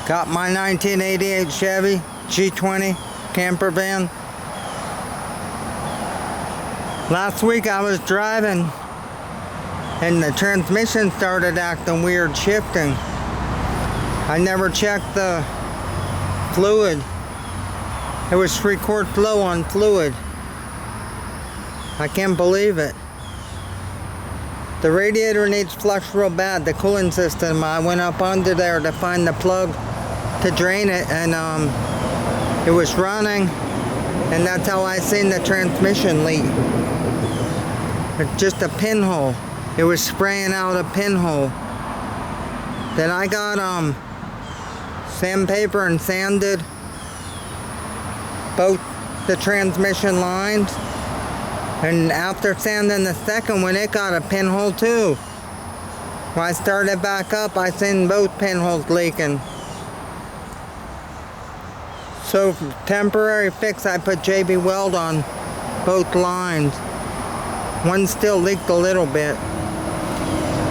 Got my 1988 Chevy G20 camper van. Last week I was driving and the transmission started acting weird, shifting. I never checked the fluid. It was 3/4 low on fluid. I can't believe it. The radiator needs flushed real bad, the cooling system. I went up under there to find the plug to drain it, and it was running, and that's how I seen the transmission leak. It's just a pinhole. It was spraying out a pinhole. Then I got sandpaper and sanded both the transmission lines, and after sanding the second one, it got a pinhole too. When I started back up, I seen both pinholes leaking. So for temporary fix, I put JB weld on both lines. One still leaked a little bit.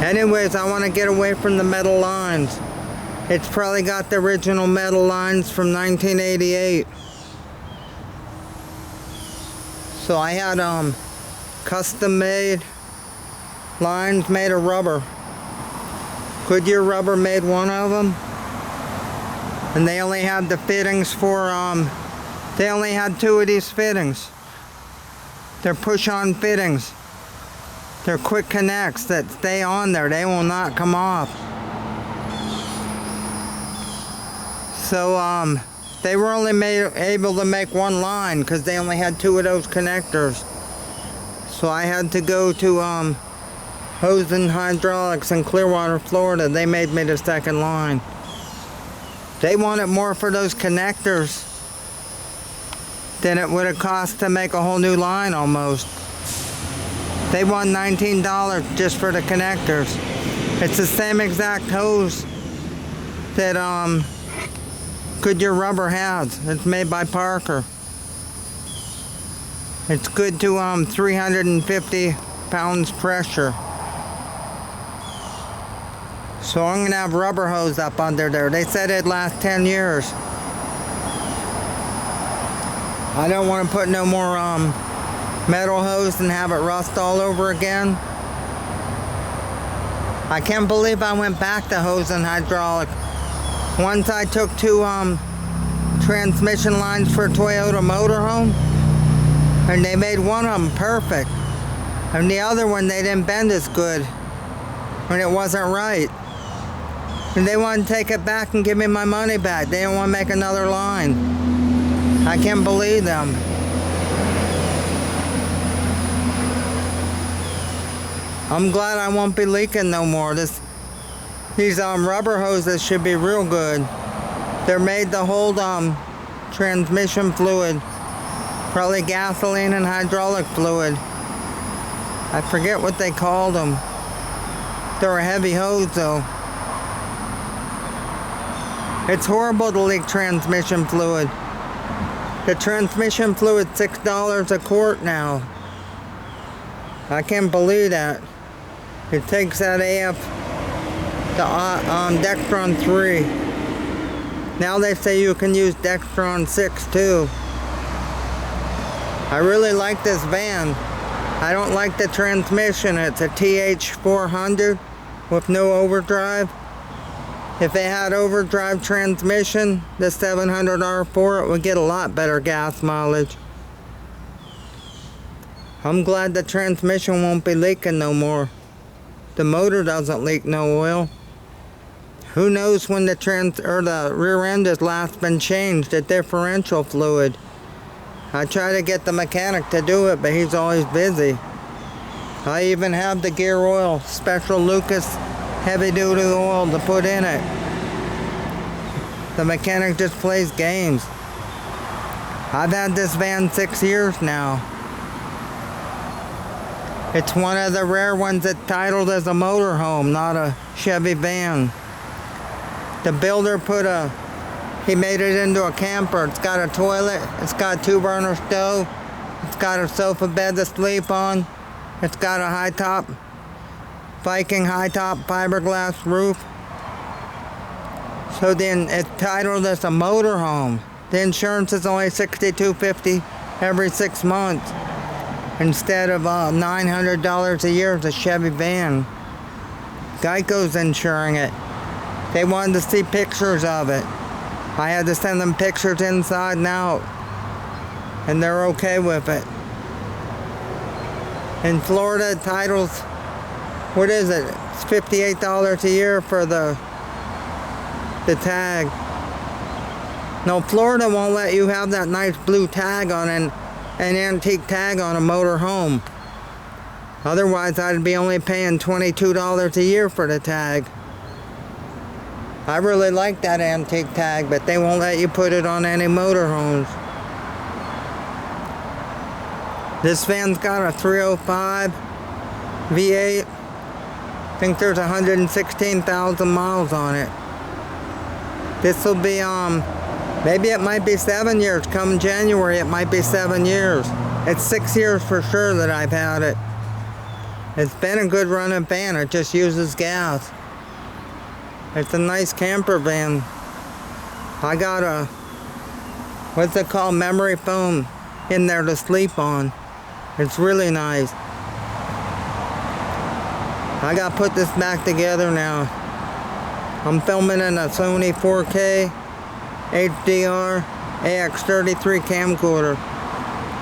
Anyways, I want to get away from the metal lines. It's probably got the original metal lines from 1988. So I had custom made lines made of rubber. Goodyear rubber made one of them. And they only had the fittings for, they only had 2 of these fittings. They're push-on fittings. They're quick connects that stay on there. They will not come off. So, they were only able to make one line because they only had 2 of those connectors. So I had to go to Hosen Hydraulics in Clearwater, Florida. They made me the second line. They wanted more for those connectors than it would have cost to make a whole new line almost. They want $19 just for the connectors. It's the same exact hose that Goodyear rubber has. It's made by Parker. It's good to 350 pounds pressure. So I'm gonna have rubber hose up under there. They said it'd last 10 years. I don't want to put no more metal hose and have it rust all over again. I can't believe I went back to Hosen Hydraulic. Once I took 2 transmission lines for a Toyota motorhome, and they made one of them perfect, and the other one they didn't bend as good when it wasn't right. And they wanted to take it back and give me my money back. They didn't want to make another line. I can't believe them. I'm glad I won't be leaking no more. These rubber hoses should be real good. They're made to hold transmission fluid, probably gasoline and hydraulic fluid. I forget what they called them. They're a heavy hose though. It's horrible to leak transmission fluid. The transmission fluid's $6 a quart now. I can't believe that. It takes that AF, the Dextron 3. Now they say you can use Dextron 6 too. I really like this van. I don't like the transmission. It's a TH400 with no overdrive. If it had overdrive transmission, the 700R4, it would get a lot better gas mileage. I'm glad the transmission won't be leaking no more. The motor doesn't leak no oil. Who knows when the rear end has last been changed, the differential fluid. I try to get the mechanic to do it, but he's always busy. I even have the gear oil, special Lucas heavy duty oil to put in it. The mechanic just plays games. I've had this van 6 years now. It's one of the rare ones that's titled as a motorhome, not a Chevy van. The builder he made it into a camper. It's got a toilet, it's got a 2-burner stove, it's got a sofa bed to sleep on, it's got a Viking high top fiberglass roof. So then it's titled as a motorhome. The insurance is only $62.50 every 6 months instead of $900 a year as a Chevy van. Geico's insuring it. They wanted to see pictures of it. I had to send them pictures inside and out, and they're okay with it. In Florida, titles, what is it? It's $58 a year for the tag. No, Florida won't let you have that nice blue tag on an antique tag on a motor home. Otherwise, I'd be only paying $22 a year for the tag. I really like that antique tag, but they won't let you put it on any motorhomes. This van's got a 305 V8. I think there's 116,000 miles on it. This will be, maybe it might be 7 years. Come January, it might be 7 years. It's 6 years for sure that I've had it. It's been a good running van. It just uses gas. It's a nice camper van. I got a, what's it called, memory foam in there to sleep on. It's really nice. I got to put this back together now. I'm filming in a Sony 4K HDR AX33 camcorder.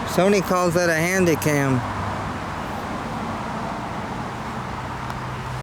Sony calls it a handy cam.